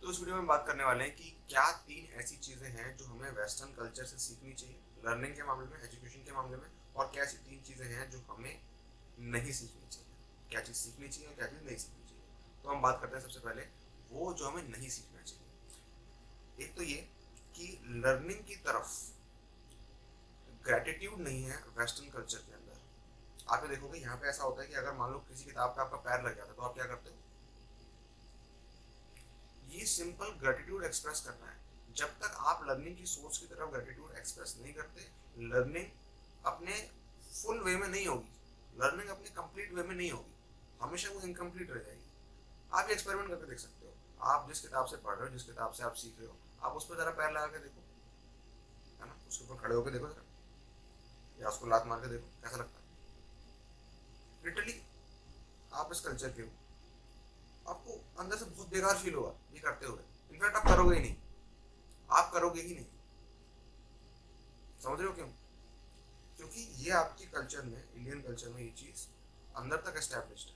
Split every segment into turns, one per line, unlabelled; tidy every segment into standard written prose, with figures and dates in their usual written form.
तो इस वीडियो में बात करने वाले हैं कि क्या 3 ऐसी चीज़ें हैं जो हमें वेस्टर्न कल्चर से सीखनी चाहिए लर्निंग के मामले में, एजुकेशन के मामले में, और क्या ऐसी 3 चीज़ें हैं जो हमें नहीं सीखनी चाहिए। क्या चीज़ सीखनी चाहिए और क्या चीज़ नहीं सीखनी चाहिए। तो हम बात करते हैं सबसे पहले वो जो हमें नहीं सीखना चाहिए। एक तो ये कि लर्निंग की तरफ ग्रेटिट्यूड नहीं है वेस्टर्न कल्चर के अंदर। आप ये देखोगे यहाँ पे ऐसा होता है कि अगर मान लो किसी किताब पे आपका पैर लग जाता है तो आप क्या करते हो, ये सिंपल ग्रेटिट्यूड एक्सप्रेस करना है। जब तक आप लर्निंग की सोच की तरफ ग्रेटिट्यूड एक्सप्रेस नहीं करते, लर्निंग अपने फुल वे में नहीं होगी, लर्निंग अपने कंप्लीट वे में नहीं होगी, हमेशा वो इनकम्प्लीट रह जाएगी। आप एक्सपेरिमेंट करके देख सकते हो। आप जिस किताब से पढ़ रहे हो, जिस किताब से आप सीख रहे हो, आप उस पर जरा पैर लगा के देखो, है ना, उसके ऊपर खड़े होकर देखो जरा, या उसको लात मार के देखो, कैसा लगता है। लिटरली आप इस कल्चर के हो, आपको अंदर से बहुत बेकार फील होगा ये करते हुए। इनफैक्ट आप करोगे ही नहीं, आप करोगे ही नहीं। समझ रहे हो क्यों? क्योंकि ये आपके कल्चर में, इंडियन कल्चर में ये चीज अंदर तक एस्टेब्लिश्ड है,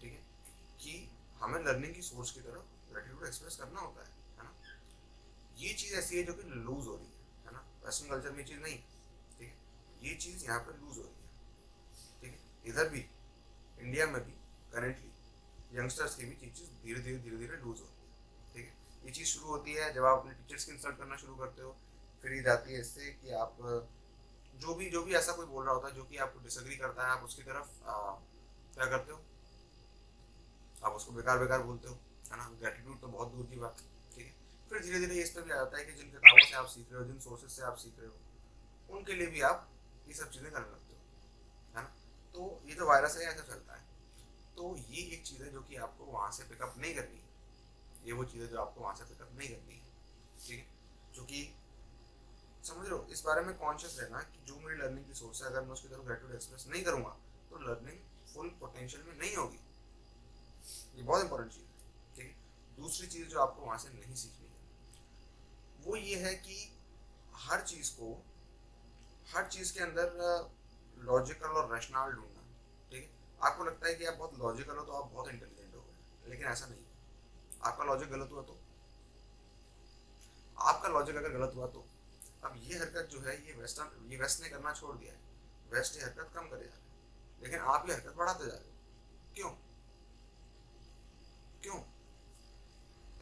ठीक है, कि हमें लर्निंग की सोच की तरफ ग्रेटिट्यूड एक्सप्रेस करना होता है ना। ये चीज ऐसी है जो कि लूज हो रही है ना, वेस्टर्न कल्चर में ये चीज नहीं, ठीक है, ये चीज यहाँ पे लूज हो रही है, ठीक है। इधर भी इंडिया में भी करेंटली यंगस्टर्स की भी चीज धीरे धीरे लूज होती है, ठीक है। ये चीज शुरू होती है जब आप अपने टीचर्स की इंसल्ट करना शुरू करते हो। फिर ये जाती है इससे कि आप जो भी ऐसा कोई बोल रहा होता है जो कि आपको डिसएग्री करता है, आप उसकी तरफ क्या करते हो, आप उसको बेकार बेकार बोलते हो, है ना। ग्रेटिट्यूड तो बहुत दूर की बात, ठीक है। फिर धीरे धीरे इस पर भी आ जाता है कि जिन किताबों से आप सीख रहे हो, जिन सोर्सेज से आप सीख रहे हो, उनके लिए भी आप ये सब चीज़ें करने लगते हो, है ना। तो ये जो वायरस है ऐसा चलता है। तो ये एक चीज़ है जो कि आपको वहाँ से पिकअप नहीं करनी है। ये वो चीज़ है जो आपको वहाँ से पिकअप नहीं करनी है, ठीक है। क्योंकि समझ लो, इस बारे में कॉन्शियस रहना कि जो मेरी लर्निंग की सोर्स है, अगर मैं उसकी तरफ ग्रेटिट्यूड एक्सप्रेस नहीं करूँगा तो लर्निंग फुल पोटेंशियल में नहीं होगी। ये बहुत इंपॉर्टेंट चीज़ है, ठीक है। दूसरी चीज़ जो आपको वहाँ से नहीं सीखनी है वो ये है कि हर चीज़ को, हर चीज़ के अंदर लॉजिकल और रैशनल ढूंढना, ठीक है। आपको लगता है कि आप बहुत लॉजिकल हो तो आप बहुत इंटेलिजेंट हो गए, लेकिन ऐसा नहीं है। आपका लॉजिक गलत हुआ तो, आपका लॉजिक अगर गलत हुआ तो, अब ये हरकत जो है ये वेस्ट ने करना छोड़ दिया है। वेस्ट ये हरकत कम करे जा रहा है, लेकिन आप ये हरकत बढ़ाते जा रहे हो। क्यों? क्यों?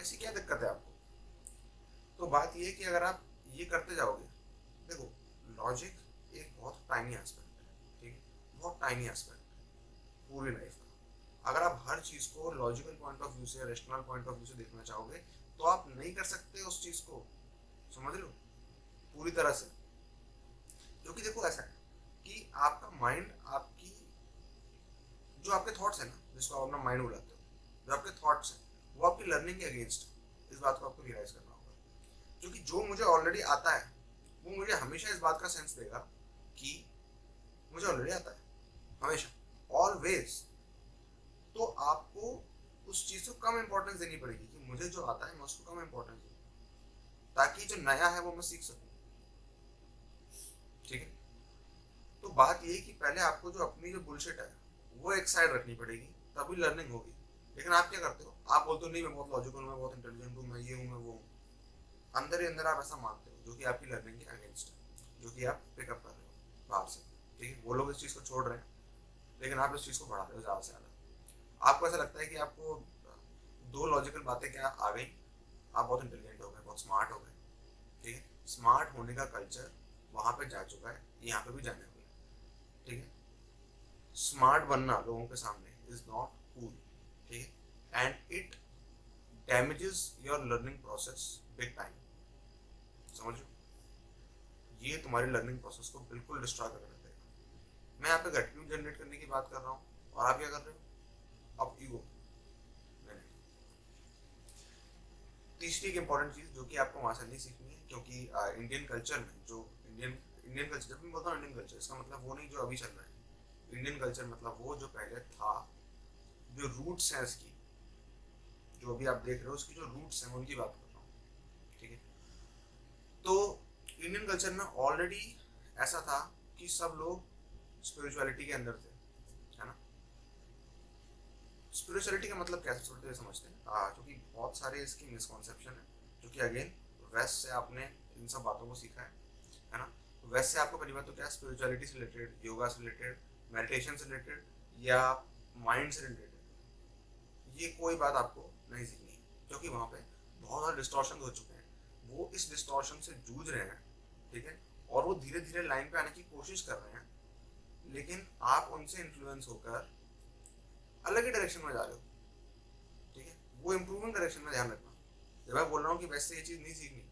ऐसी क्या दिक्कत है आपको? तो बात ये है कि अगर आप ये करते जाओगे, देखो, लॉजिक एक बहुत टाइनी एस्पेक्ट है, ठीक है, बहुत टाइनी एस्पेक्ट है पूरी लाइफ का। अगर आप हर चीज़ को लॉजिकल पॉइंट ऑफ व्यू से, रेशनल पॉइंट ऑफ व्यू से देखना चाहोगे तो आप नहीं कर सकते उस चीज़ को। समझ लो, पूरी तरह से। क्योंकि देखो ऐसा है कि आपका माइंड, आपकी जो आपके थॉट्स है ना, जिसको आप अपना माइंड बुलाते हो, जो आपके थॉट्स हैं वो आपकी लर्निंग के अगेंस्ट है। इस बात को आपको रियलाइज करना होगा। क्योंकि जो मुझे ऑलरेडी आता है वो मुझे हमेशा इस बात का सेंस देगा कि मुझे ऑलरेडी आता है, हमेशा, ऑलवेज। तो आपको उस चीज को कम इंपॉर्टेंस देनी पड़ेगी कि मुझे जो आता है मैं उसको कम इंपॉर्टेंस दूँ, ताकि जो नया है वो मैं सीख सकूं, ठीक है। तो बात ये है कि पहले आपको जो अपनी जो बुलशिट है वो एक साइड रखनी पड़ेगी, तभी लर्निंग होगी। लेकिन आप क्या करते हो, आप बोलते हो नहीं मैं बहुत लॉजिकल हूँ, मैं बहुत इंटेलिजेंट हूँ, मैं ये हूँ, मैं वो हूँ। अंदर ही अंदर आप ऐसा मानते हो, जो कि आपकी लर्निंग के अगेंस्ट है, जो कि आप पिकअप कर रहे हो बाहर से, ठीक है। वो लोग इस चीज़ को छोड़ रहे हैं, लेकिन आप इस चीज़ को बढ़ा रहे हो ज़्यादा से ज़्यादा। आपको ऐसा लगता है कि आपको दो लॉजिकल बातें क्या आ गई, आप बहुत इंटेलिजेंट हो गए, बहुत स्मार्ट हो गए, ठीक है। स्मार्ट होने का कल्चर वहाँ पे जा चुका है, यहाँ पे भी जाने वाला है, ठीक है। स्मार्ट बनना लोगों के सामने इज नॉट कूल, ठीक है, and it damages your learning process big time. समझ लो, ये तुम्हारी लर्निंग प्रोसेस को बिल्कुल डिस्ट्रॉय कर देगा। मैं यहाँ पे ग्रेटिट्यूड जनरेट करने की बात कर रहा हूँ और आप क्या कर रहे हो, अब ईगो। तीसरी एक इंपॉर्टेंट चीज जो कि आपको वहां से नहीं सीखनी है, क्योंकि इंडियन कल्चर में जो इंडियन इंडियन कल्चर, जब मैं बोलता हूँ इंडियन कल्चर, इसका मतलब वो नहीं जो अभी चल रहा है। इंडियन कल्चर मतलब वो जो पहले था, जो रूट्स हैं इसकी, जो अभी आप देख रहे हो उसकी जो रूट्स हैं उनकी बात कर रहा हूँ, ठीक है। तो इंडियन कल्चर में ऑलरेडी ऐसा था कि सब लोग स्पिरिचुअलिटी के अंदर थे, है ना। स्पिरिचुअलिटी का मतलब क्या समझते हैं, क्योंकि बहुत सारे इसकी मिसकॉन्सेप्शन है, जो कि अगेन वेस्ट से आपने इन सब बातों को सीखा है ना। तो वेस्ट से आपको पहली बात तो क्या, स्पिरिचुअलिटी से रिलेटेड, योगा से रिलेटेड, मेडिटेशन से रिलेटेड या माइंड से रिलेटेड, ये कोई बात आपको नहीं सीखनी है, क्योंकि वहाँ पे बहुत सारे डिस्टॉर्शन हो चुके हैं, वो इस डिस्टॉर्शन से जूझ रहे हैं, ठीक है, और वो धीरे धीरे लाइन पे आने की कोशिश कर रहे हैं, लेकिन आप उनसे इन्फ्लुएंस होकर अलग ही डायरेक्शन में जा रहे हो, ठीक है। वो इम्प्रूविंग डायरेक्शन में ध्यान रखना। जब मैं बोल रहा हूँ कि वैसे ये चीज़ नहीं सीखनी,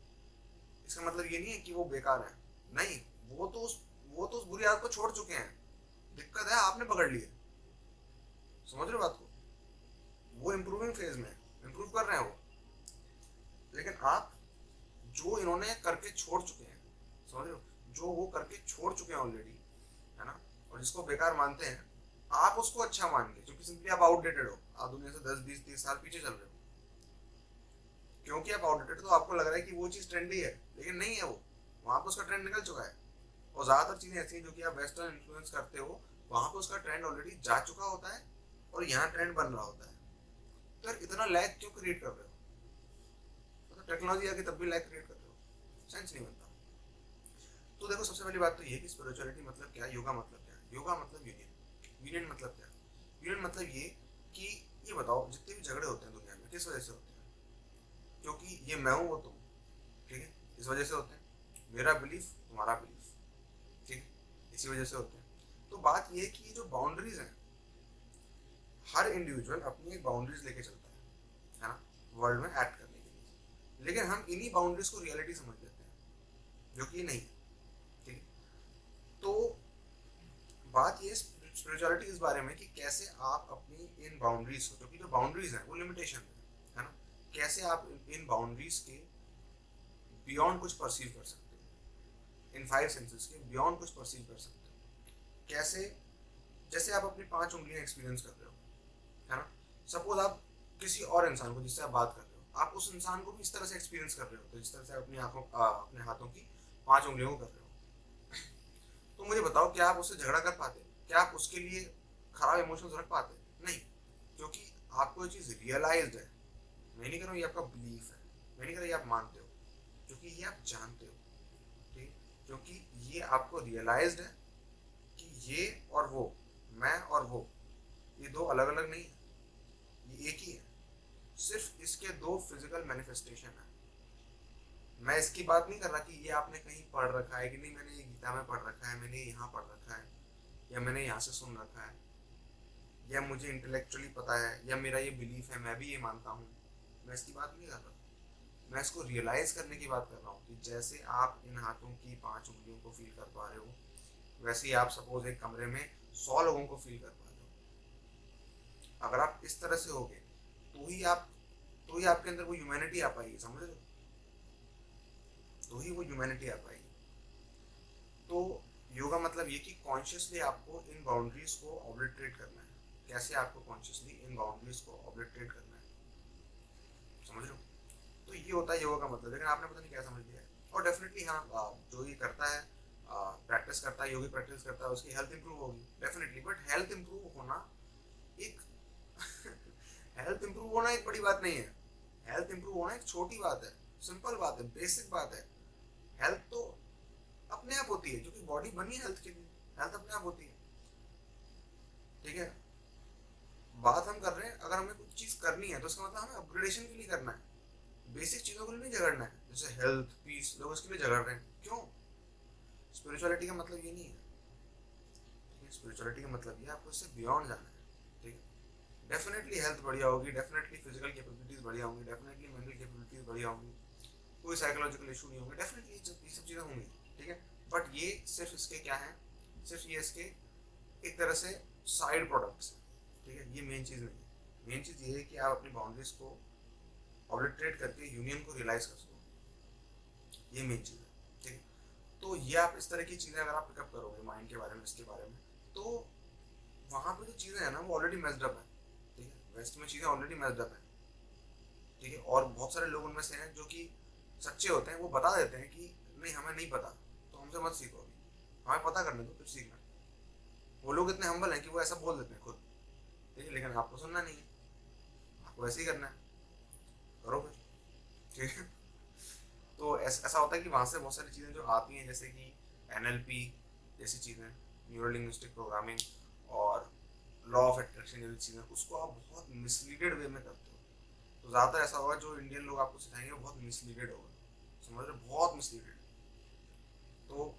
इसका मतलब ये नहीं है कि वो बेकार है, नहीं, वो तो उस बुरी आदत को छोड़ चुके हैं, दिक्कत है आपने पकड़ ली है, समझ रहे हो बात को। वो इम्प्रूविंग फेज में इम्प्रूव कर रहे हैं वो, लेकिन आप जो इन्होंने करके छोड़ चुके हैं, समझ रहे हो, जो वो करके छोड़ चुके हैं ऑलरेडी, है ना, और जिसको बेकार मानते हैं, आप उसको अच्छा मान के, क्योंकि सिंपली आप आउटडेटेड हो, आप दुनिया से 10 20 30 साल पीछे चल रहे हो, क्योंकि आप आउटडेटेड, तो आपको लग रहा है कि वो चीज़ ट्रेंडी है, लेकिन नहीं है वो, वहाँ पर उसका ट्रेंड निकल चुका है। और ज़्यादातर चीज़ें ऐसी हैं जो कि आप वेस्टर्न इन्फ्लुएंस करते हो, वहाँ पर उसका ट्रेंड ऑलरेडी जा चुका होता है और यहाँ ट्रेंड बन रहा होता है। तो इतना लैग क्यों क्रिएट कर रहे हो, तो टेक्नोलॉजी आके तब भी लैग क्रिएट कर रहे हो, सेंस नहीं बनता। तो देखो, सबसे पहली बात तो ये कि स्पिरिचुअलिटी मतलब क्या, योगा मतलब क्या। योगा मतलब यूनियन। यूनियन मतलब क्या, यूनियन मतलब ये कि ये बताओ, जितने भी झगड़े होते हैं दुनिया में किस वजह से होते हैं, क्योंकि ये मैं हूँ वो तुम, ठीक है, इस वजह से होते हैं, मेरा बिलीफ तुम्हारा बिलीफ, ठीक है, इसी वजह से होते हैं। तो बात ये है कि जो बाउंड्रीज हैं, हर इंडिविजुअल अपनी एक बाउंड्रीज लेके चलता है ना, वर्ल्ड में एक्ट करने के लिए, लेकिन हम इन्हीं बाउंड्रीज को रियलिटी समझ लेते हैं, जो कि ये नहीं है, ठीक है। तो बात ये स्पिरिचुअलिटी इस बारे में कि कैसे आप अपनी इन बाउंड्रीज को, क्योंकि जो बाउंड्रीज हैं वो लिमिटेशन है ना, कैसे आप इन बाउंड्रीज के बियॉन्ड कुछ परसीव कर सकते हो, इन 5 सेंसेस के बियॉन्ड कुछ परसीव कर सकते हो। कैसे, जैसे आप अपनी 5 उंगलियां एक्सपीरियंस कर रहे हो, है ना, सपोज आप किसी और इंसान को जिससे आप बात कर रहे हो, आप उस इंसान को भी इस तरह से एक्सपीरियंस कर रहे हो, तो जिस तरह से अपनी अपने हाथों की 5 उंगलियों को कर रहे हो। तो मुझे बताओ, क्या आप उससे झगड़ा कर पाते, क्या आप उसके लिए खराब इमोशंस रख पाते, नहीं, क्योंकि आपको ये चीज़ रियलाइज्ड है। मैं नहीं कह रहा हूँ ये आपका बिलीफ है, मैं नहीं कह रहा ये आप मानते हो, क्योंकि ये आप जानते हो, ठीक, क्योंकि ये आपको रियलाइज्ड है कि ये और वो, मैं और वो, ये दो अलग अलग नहीं है, ये एक ही है, सिर्फ इसके 2 फिजिकल मैनिफेस्टेशन है। मैं इसकी बात नहीं कर रहा कि ये आपने कहीं पढ़ रखा है कि नहीं, मैंने ये गीता में पढ़ रखा है, मैंने यहाँ पढ़ रखा है, या मैंने यहाँ से सुन रखा है, या मुझे इंटेलेक्चुअली पता है, या मेरा ये बिलीफ है, मैं भी ये मानता हूँ। मैं इसकी बात नहीं कर रहा, मैं इसको रियलाइज करने की बात कर रहा हूँ कि जैसे आप इन हाथों की 5 उंगलियों को फील कर पा रहे हो, वैसे ही आप सपोज एक कमरे में 100 लोगों को फील कर पा रहे हो। अगर आप इस तरह से होगे तो ही आपके अंदर वो ह्यूमैनिटी आ पाएगी, समझ रहे हो, तो ही वो ह्यूमैनिटी आ पाएगी। तो योगा मतलब ये कि कॉन्शियसली आपको इन बाउंड्रीज को ऑब्लिटरेट करना है। कैसे आपको कॉन्शियसली इन बाउंड्रीज को ऑब्लिटरेट करना है, समझ रहे हो। तो ये होता है योगा का मतलब, लेकिन आपने पता नहीं क्या समझ लिया है। और डेफिनेटली हाँ, जो ये करता है, प्रैक्टिस करता है, योगी प्रैक्टिस करता है, उसकी हेल्थ इंप्रूव होगी डेफिनेटली। बट हेल्थ इंप्रूव होना एक हेल्थ इंप्रूव होना एक बड़ी बात नहीं है, हेल्थ इंप्रूव होना एक छोटी बात है, सिंपल बात है, बेसिक बात है। हेल्थ तो अपने आप होती है, क्योंकि बॉडी बनी है हेल्थ के लिए, हेल्थ अपने आप होती है, ठीक है। बात हम कर रहे हैं, अगर हमें कुछ चीज़ करनी है तो उसका मतलब हमें अपग्रेडेशन के लिए करना है, बेसिक चीज़ों के लिए नहीं झगड़ना है। जैसे हेल्थ, पीस, लोग उसके लिए झगड़ रहे हैं, क्यों। स्पिरिचुअलिटी का मतलब ये नहीं है, ठीक है। स्पिरिचुअलिटी का मतलब ये आपको इससे बियॉन्ड जाना है, ठीक है। डेफिनेटली हेल्थ बढ़िया होगी, डेफिनेटली फिजिकल कैपेबिलिटीज बढ़िया होंगी, डेफिनेटली मेंटल कैपेबिलिटीज बढ़िया होंगी, कोई साइकोलॉजिकल इशू नहीं होंगे, डेफिनेटली ये सब चीज़ें होंगी, ठीक है। बट ये सिर्फ इसके क्या है, सिर्फ ये इसके एक तरह से साइड प्रोडक्ट्स हैं, ठीक है। ये मेन चीज़ नहीं है। मेन चीज़ ये है कि आप अपनी बाउंड्रीज को ऑब्लिटरेट करके यूनियन को रियलाइज कर सको, ये मेन चीज़ है, ठीक है। तो ये आप इस तरह की चीज़ें अगर आप पिकअप करोगे माइंड के बारे में, इसके बारे में, तो वहाँ पर जो चीज़ें हैं ना वो ऑलरेडी मेस्ड अप है, ठीक है। वेस्ट में चीज़ें ऑलरेडी मेस्ड अप है, ठीक है। और बहुत सारे लोग उनमें से हैं जो कि सच्चे होते हैं, वो बता देते हैं कि नहीं हमें नहीं पता, तो हमसे मत सीखो, अभी हमें पता करने दो फिर सीखना। वो लोग इतने हम्बल हैं कि वो ऐसा बोल देते हैं खुद, ठीक है, लेकिन आपको सुनना नहीं है, आपको ऐसे ही करना है, करो फिर, ठीक है। तो ऐसा होता है कि वहाँ से बहुत सारी चीज़ें जो आती हैं, जैसे कि NLP जैसी चीज़ें, न्यूरो लिंग्विस्टिक प्रोग्रामिंग और लॉ ऑफ अट्रैक्शन जैसी चीज़ें, उसको आप बहुत मिसलीडेड वे में करते हो। तो ज़्यादातर ऐसा होगा जो इंडियन लोग आपको सिखाएंगे वो बहुत मिसलीडेड होगा, समझ रहे हो, बहुत मिसलीडेड। तो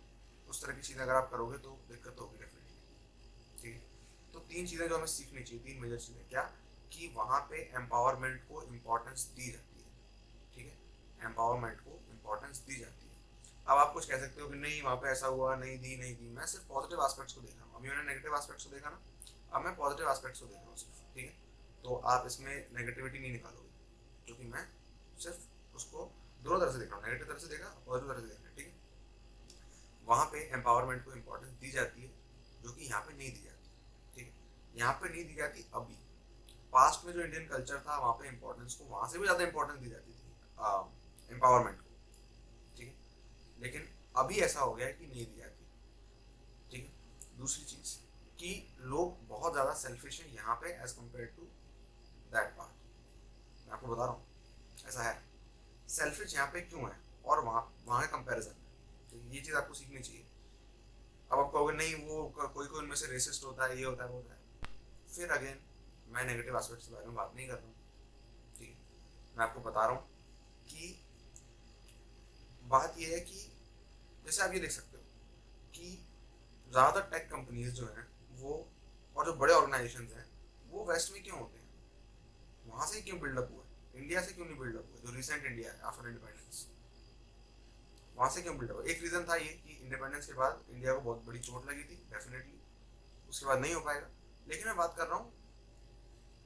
उस तरह की चीज़ें अगर आप करोगे तो दिक्कत होगी डेफिनेटली, ठीक है। तो 3 चीज़ें जो हमें सीखनी चाहिए, 3 मेजर चीज़ें, क्या कि वहाँ पे एम्पावरमेंट को इम्पोर्टेंस दी जाती है, ठीक है, एम्पावरमेंट को इम्पोर्टेंस दी जाती है। अब आप कुछ कह सकते हो कि नहीं वहाँ पे ऐसा हुआ, नहीं दी, मैं सिर्फ पॉजिटिव एस्पेक्ट्स को देख रहा हूँ। अभी मैंने नेगेटिव एस्पेक्ट्स को देखा ना, अब मैं पॉजिटिव एस्पेक्ट्स को देख रहा हूँ सिर्फ, ठीक है। तो आप इसमें नेगेटिविटी नहीं निकालोगे, क्योंकि मैं सिर्फ उसको दोनों तरह से देख रहा हूँ, नेगेटिव तरह से देखा, पॉजिटिव तरह से देखा, ठीक है। वहाँ पे एम्पावरमेंट को इम्पोर्टेंस दी जाती है, जो कि यहाँ पे नहीं दी जाती, ठीक है। यहाँ पे नहीं दी जाती अभी, पास्ट में जो इंडियन कल्चर था वहाँ पे इम्पोर्टेंस को, वहाँ से भी ज़्यादा इम्पोर्टेंस दी जाती थी एम्पावरमेंट को, ठीक है। लेकिन अभी ऐसा हो गया है कि नहीं दी जाती, ठीक है। दूसरी चीज़ कि लोग बहुत ज़्यादा सेल्फिश हैं यहाँ पे as compare to that part. मैं आपको बता रहा हूँ ऐसा है, सेल्फिश यहाँ पे क्यों है और वहाँ वहाँ का कंपेरिजन, तो ये चीज़ आपको सीखनी चाहिए। अब आप कहोगे नहीं वो कोई कोई उनमें से रेसिस्ट होता है, ये होता है, वो होता है, फिर अगेन मैं नेगेटिव एस्पेक्ट्स के बारे में बात नहीं कर रहा हूँ, ठीक है। मैं आपको बता रहा हूँ कि बात ये है कि जैसे आप ये देख सकते हो कि ज़्यादातर टेक कंपनीज जो हैं वो, और जो बड़े ऑर्गेनाइजेशन हैं वो वेस्ट में क्यों होते हैं, वहाँ से क्यों बिल्डअप हुआ है, इंडिया से क्यों नहीं बिल्डअप हुआ, जो रिसेंट इंडिया है आफ्टर इंडिपेंडेंस, वहाँ से क्यों बिल्डअप हुआ। एक रीज़न था ये कि इंडिपेंडेंस के बाद इंडिया को बहुत बड़ी चोट लगी थी डेफिनेटली, उसके बाद नहीं हो पाएगा। लेकिन मैं बात कर रहा हूँ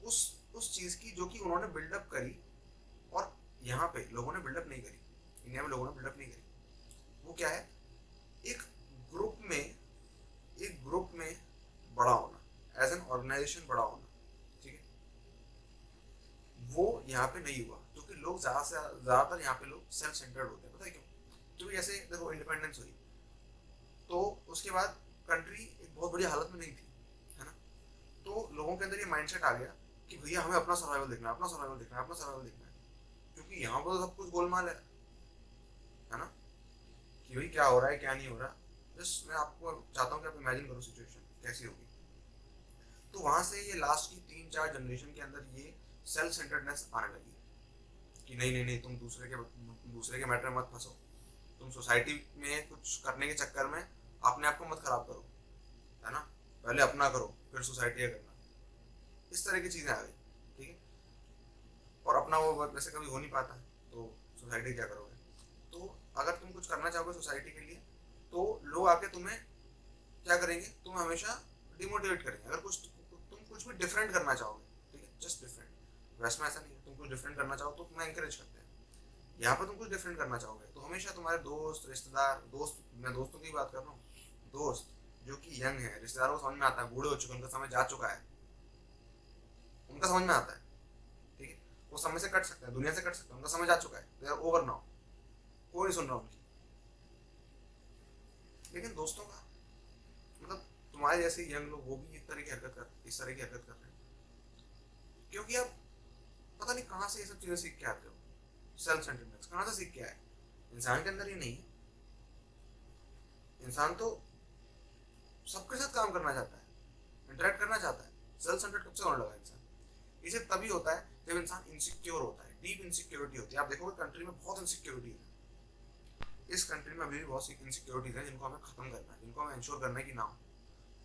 उस चीज़ की जो कि उन्होंने बिल्डअप करी, और यहाँ पे लोगों ने बिल्डअप नहीं करी, इंडिया में लोगों ने बिल्डअप नहीं करी। वो क्या है, एक ग्रुप में बड़ा होना, एज एन ऑर्गेनाइजेशन बड़ा होना, ठीक है। वो यहाँ पे नहीं हुआ, क्योंकि लोग ज़्यादातर यहाँ पे लोग सेल्फ सेंटर्ड होते हैं। पता है क्यों? क्योंकि जैसे देखो इंडिपेंडेंस हुई तो उसके बाद कंट्री एक बहुत बड़ी हालत में नहीं थी, है ना। तो लोगों के अंदर ये माइंडसेट आ गया कि भैया हमें अपना सर्वाइवल देखना है, अपना सर्वाइवल देखना है, अपना सर्वाइवल देखना है, क्योंकि यहाँ पर तो सब कुछ गोलमाल है ना, कि भाई क्या हो रहा है क्या नहीं हो रहा। जस्ट मैं आपको चाहता हूँ कि आप इमेजिन करो सिचुएशन कैसी होगी। तो वहां से ये लास्ट की 3-4 जनरेशन के अंदर ये सेल्फ सेंटर्डनेस आने लगी कि नहीं तुम दूसरे के मैटर में मत फंसो, तुम सोसाइटी में कुछ करने के चक्कर में अपने आप को मत खराब करो, है ना, पहले अपना करो फिर सोसाइटी का करना, इस तरह की चीजें आ गई, ठीक है। और अपना वो वैसे कभी हो नहीं पाता है, तो सोसाइटी क्या करोगे। तो अगर तुम कुछ करना चाहोगे सोसाइटी के लिए तो लोग आके तुम्हें क्या करेंगे, तुम हमेशा डिमोटिवेट करेंगे। अगर तुम कुछ भी डिफरेंट करना चाहोगे, ठीक है, जस्ट डिफरेंट, वैसे में ऐसा नहीं है, तुम कुछ डिफरेंट करना चाहो तो तुम्हें एंकरेज करते हैं। यहाँ पर तुम कुछ डिफरेंट करना चाहोगे तो हमेशा तुम्हारे दोस्त रिश्तेदार, मैं दोस्तों की बात कर रहा हूँ, दोस्त जो कि यंग है, रिश्तेदारों को समझ में आता है, बूढ़े हो चुके हैं, उनका समय जा चुका है, उनका समझ में आता है, ठीक है, वो समय से कट सकते हैं, दुनिया से कट सकते हैं, उनका समय जा चुका है, दे आर ओवर नाउ, कोई नहीं सुन रहा उनकी। लेकिन दोस्तों का मतलब तुम्हारे जैसे यंग लोग वो भी इस तरह की हरकत कर रहे हैं, क्योंकि आप पता नहीं कहाँ से ये सब चीजें सीख के आते हो। सेल्फ सेंटर्डनेस कहाँ से सीख के आए, इंसान के अंदर ही नहीं है। इंसान तो सबके साथ काम करना चाहता है, इंटरेक्ट करना चाहता है। सेल्फ सेंटर्ड कब से होने लगा इंसान, इसे तभी होता है जब इंसान इनसिक्योर होता है, डीप इनसिक्योरिटी होती है। आप देखोगे कंट्री में बहुत इनसिक्योरिटी है, इस कंट्री में अभी भी बहुत सी इनसिक्योरिटीज हैं जिनको हमें खत्म करना है, जिनको हमें इंश्योर करना है कि ना हो।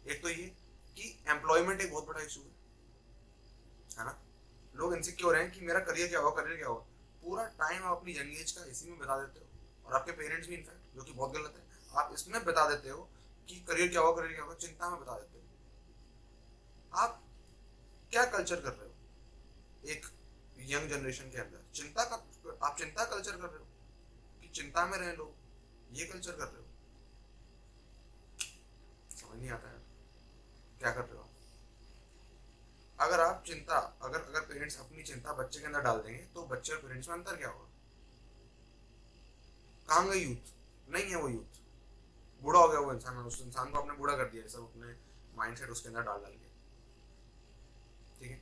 एक तो ये कि एम्प्लॉयमेंट एक बहुत बड़ा इशू है ना। लोग इनसिक्योर हैं कि मेरा करियर क्या होगा, पूरा टाइम आप अपनी यंग एज का इसी में बिता देते हो, और आपके पेरेंट्स भी इनफैक्ट, जो कि बहुत गलत है, आप इसमें बिता देते हो कि करियर क्या होगा, चिंता में बिता देते हो। आप क्या कल्चर कर रहे हो एक यंग जनरेशन के अंदर, आप चिंता कल्चर कर रहे हो कि चिंता में रहे लोग, ये कल्चर कर रहे हो। समझ नहीं आता है क्या कर रहे हो। अगर आप चिंता अगर पेरेंट्स अपनी चिंता बच्चे के अंदर डाल देंगे तो बच्चे और पेरेंट्स में अंतर क्या होगा, कहाँ गई यूथ, नहीं है वो यूथ, बूढ़ा हो गया वो इंसान, उस इंसान को आपने बूढ़ा कर दिया, सब अपने माइंडसेट उसके अंदर डाल के, ठीक है।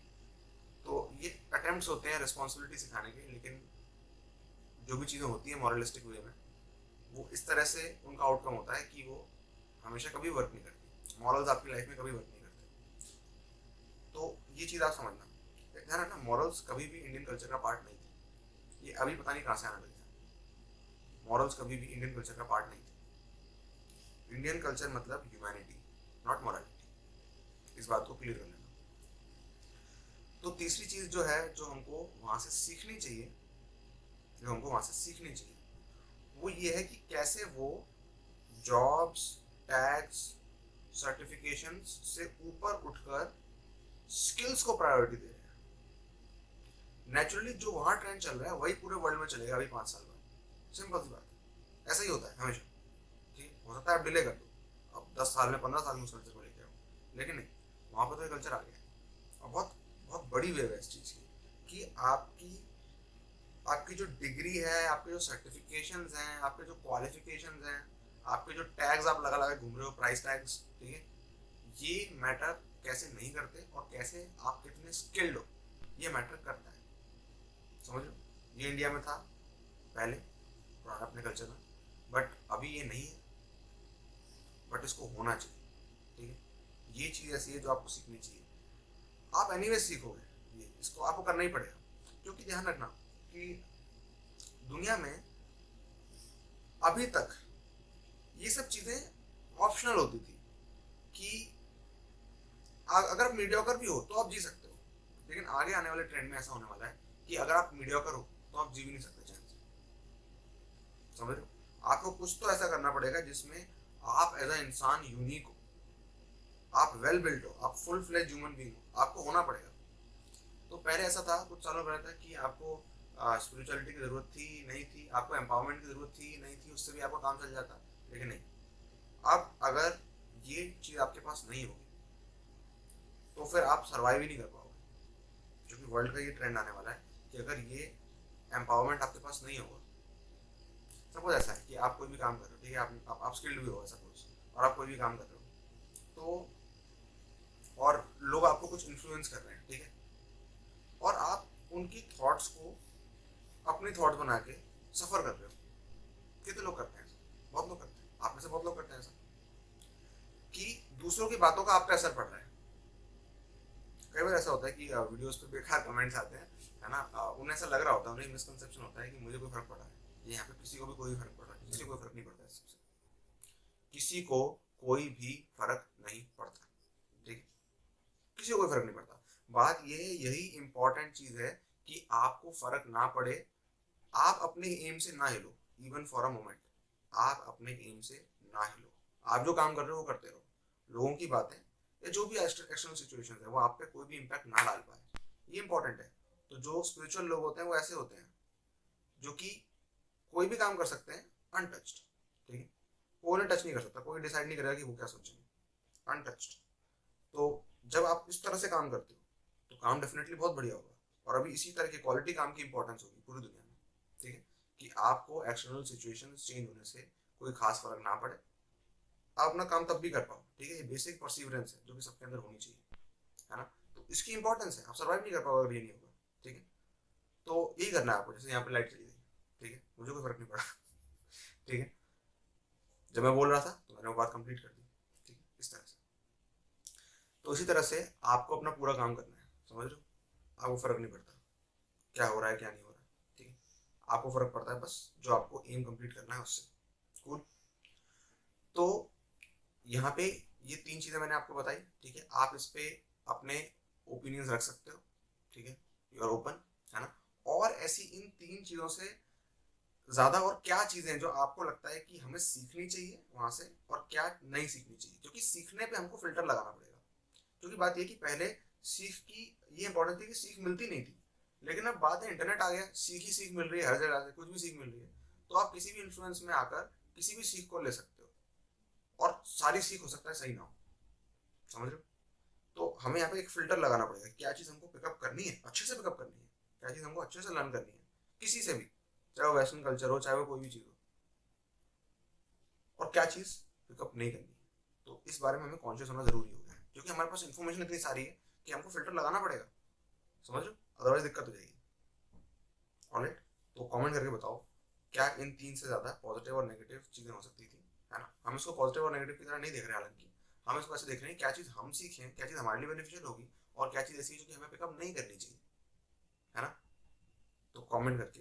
तो ये अटेम्प्ट्स होते हैं रिस्पॉन्सिबिलिटी सिखाने के, लेकिन जो भी चीज़ें होती हैं मॉरलिस्टिक वे में, वो इस तरह से उनका आउटकम होता है कि वो हमेशा कभी वर्क नहीं करती। मॉरल्स आपकी लाइफ में कभी वर्क नहीं करते। तो ये चीज़ आप समझना। ध्यान रखना, मॉरल्स कभी भी इंडियन कल्चर का पार्ट नहीं थी। ये अभी पता नहीं कहाँ से आने लगे हैं। मॉरल्स कभी भी इंडियन कल्चर का पार्ट नहीं थे। इंडियन कल्चर मतलब ह्यूमैनिटी, नॉट मॉरलिटी। इस बात को क्लियर कर लेना। तो तीसरी चीज़ जो है, जो हमको वहाँ से सीखनी चाहिए, वो ये है कि कैसे वो जॉब्स, टैग्स, सर्टिफिकेशंस से ऊपर उठकर स्किल्स को प्रायोरिटी दे रहे हैं। नेचुरली जो वहां ट्रेंड चल रहा है वही पूरे वर्ल्ड में चलेगा अभी 5 साल बाद। सिंपल सी बात है, ऐसा ही होता है हमेशा। ठीक, हो सकता है आप डिले कर दो, अब 10 साल में 15 साल में उस कल्चर को लेके आओ, लेकिन नहीं, वहां पर तो ये कल्चर आ गया। और बहुत बहुत बड़ी वेव है इस चीज़ की कि आपकी जो डिग्री है, आपके जो सर्टिफिकेशंस हैं, आपके जो क्वालिफिकेशंस हैं, आपके जो टैग्स आप लगा लगा घूम रहे हो, प्राइस टैग्स, ठीक है, ये मैटर कैसे नहीं करते, और कैसे आप कितने स्किल्ड हो ये मैटर करता है। समझ लो, ये इंडिया में था पहले पुराना अपने कल्चर में, बट अभी ये नहीं है, बट इसको होना चाहिए। ठीक है, ये चीज़ ऐसी है जो आपको सीखनी चाहिए। आप एनीवे सीखोगे, ये इसको आपको करना ही पड़ेगा। क्योंकि ध्यान रखना कि दुनिया में अभी तक ये सब चीज़ें ऑप्शनल होती थी कि अगर आप मीडियोकर भी हो तो आप जी सकते हो, लेकिन आगे आने वाले ट्रेंड में ऐसा होने वाला है कि अगर आप मीडियोकर हो तो आप जी भी नहीं सकते चैन से। समझ रहे हो, आपको कुछ तो ऐसा करना पड़ेगा जिसमें आप एज अ इंसान यूनिक हो, आप वेल बिल्ट हो, आप फुल फ्लेज ह्यूमन बीइंग हो, आपको होना पड़ेगा। तो पहले ऐसा था, कुछ सालों पहले था कि आपको स्पिरिचुअलिटी की जरूरत थी नहीं थी, आपको एम्पावरमेंट की जरूरत थी नहीं थी, उससे भी आपका काम चल जाता, लेकिन नहीं। अब अगर ये चीज़ आपके पास नहीं होगी तो फिर आप सर्वाइव ही नहीं कर पाओगे। क्योंकि वर्ल्ड का ये ट्रेंड आने वाला है कि अगर ये एम्पावरमेंट आपके पास नहीं होगा, सपोज ऐसा है कि आप कोई भी काम कर रहे हो, ठीक है, आप स्किल्ड भी हो सपोज, और आप कोई भी काम कर रहे हो, तो और लोग आपको कुछ इन्फ्लुएंस कर रहे हैं, ठीक है, और आप उनकी थॉट्स को अपनी थॉट्स बना के सफर कर रहे हो। कितने लोग करते हैं ऐसा? बहुत लोग करते हैं, आप में से बहुत लोग करते हैं ऐसा कि दूसरों की बातों का आप पे असर पड़ रहा है। कई बार ऐसा होता है कि वीडियोस पे बेकार कमेंट्स आते हैं, है ना, उन्हें ऐसा लग रहा होता है, उन्हें मिसकंसेप्शन होता है कि मुझे कोई फर्क पड़ा है। ये यहाँ पे किसी को भी कोई फर्क पड़ रहा है? किसी को कोई फर्क नहीं पड़ता है, सबसे किसी को कोई भी फर्क नहीं पड़ता। ठीक है, किसी को कोई फर्क नहीं पड़ता। बात ये है, यही इंपॉर्टेंट चीज है कि आपको फर्क ना पड़े, आप अपने एम से ना हिलो, इवन फॉर अ मोमेंट। आप अपने एम से ना हिलो, आप जो काम कर रहे हो वो करते रहो। लोगों की बातें या जो भी एक्सटर्नल सिचुएशन है वो आप पे कोई भी इम्पैक्ट ना डाल पाए, ये इंपॉर्टेंट है। तो जो स्पिरिचुअल लोग होते हैं वो ऐसे होते हैं जो कि कोई भी काम कर सकते हैं अनटच्ड। ठीक है, कोई उन्हें टच नहीं कर सकता, कोई डिसाइड नहीं करेगा कि वो क्या सोचेंगे, अनटच्ड। तो जब आप इस तरह से काम करते हो तो काम डेफिनेटली बहुत बढ़िया होगा, और अभी इसी तरह की क्वालिटी काम की इंपॉर्टेंस होगी पूरी दुनिया में। ठीक है, कि आपको एक्सटर्नल सिचुएशन चेंज होने से कोई खास फर्क ना पड़े, आप अपना काम तब भी कर पाओ। ठीक है, ये बेसिक परसिवरेंस है जो कि सबके अंदर होनी चाहिए, है ना। तो इसकी इंपॉर्टेंस है, आप सर्वाइव नहीं कर पाओगे अगर ये नहीं होगा। ठीक है, तो यही करना है आपको। जैसे यहाँ पे लाइट चली गई, ठीक है, मुझे कोई फर्क नहीं पड़ा। ठीक है, जब मैं बोल रहा था तो मैंने वो बात कंप्लीट कर दी। ठीक है, इस तरह से। तो इसी तरह से आपको अपना पूरा काम करना है, समझ रहे हो, आपको फर्क नहीं पड़ता क्या हो रहा है क्या नहीं हो रहा है। ठीक है, आपको फर्क पड़ता है बस जो आपको एम कंप्लीट करना है उससे। कूल। तो यहाँ पे ये 3 चीज़ें मैंने आपको बताई। ठीक है, आप इस पे अपने ओपिनियंस रख सकते हो। ठीक है, यू आर ओपन, है ना। और ऐसी इन 3 चीज़ों से ज़्यादा और क्या चीज़ें जो आपको लगता है कि हमें सीखनी चाहिए वहाँ से, और क्या नहीं सीखनी चाहिए, क्योंकि सीखने पे हमको फिल्टर लगाना पड़ेगा। क्योंकि बात ये कि पहले सीख की ये इंपॉर्टेंट थी कि सीख मिलती नहीं थी, लेकिन अब बात है इंटरनेट आ गया, सीख ही सीख मिल रही है, हर जगह से कुछ भी सीख मिल रही है। तो आप किसी भी इन्फ्लुएंस में आकर किसी भी सीख को ले सकते हो, और सारी सीख हो सकता है सही ना हो। समझ रहे हो, तो हमें यहाँ पे एक फिल्टर लगाना पड़ेगा, क्या चीज़ हमको पिकअप करनी है, अच्छे से पिकअप करनी है, क्या चीज़ हमको अच्छे से लर्न करनी है, किसी से भी, चाहे वो वेस्टर्न कल्चर हो, चाहे वो कोई भी चीज़ हो, और क्या चीज़ पिकअप नहीं करनी है। तो इस बारे में हमें कॉन्शियस होना जरूरी हो गया है, क्योंकि हमारे पास इन्फॉर्मेशन इतनी सारी है कि हमको फिल्टर लगाना पड़ेगा। समझ लो, अदरवाइज दिक्कत हो जाएगी। ऑलराइट, तो कमेंट करके बताओ क्या इन 3 से ज़्यादा पॉजिटिव और नेगेटिव चीज़ें हो सकती थी, है ना। हम इसको पॉजिटिव और नेगेटिव की तरह नहीं देख रहे, हालांकि हम इसको ऐसे देख रहे हैं क्या चीज़ हम सीखें, क्या चीज़ हमारे लिए बेनिफिशियल होगी और क्या चीज़ ऐसी है जो कि हमें पिकअप नहीं करनी चाहिए, है ना। तो कमेंट करके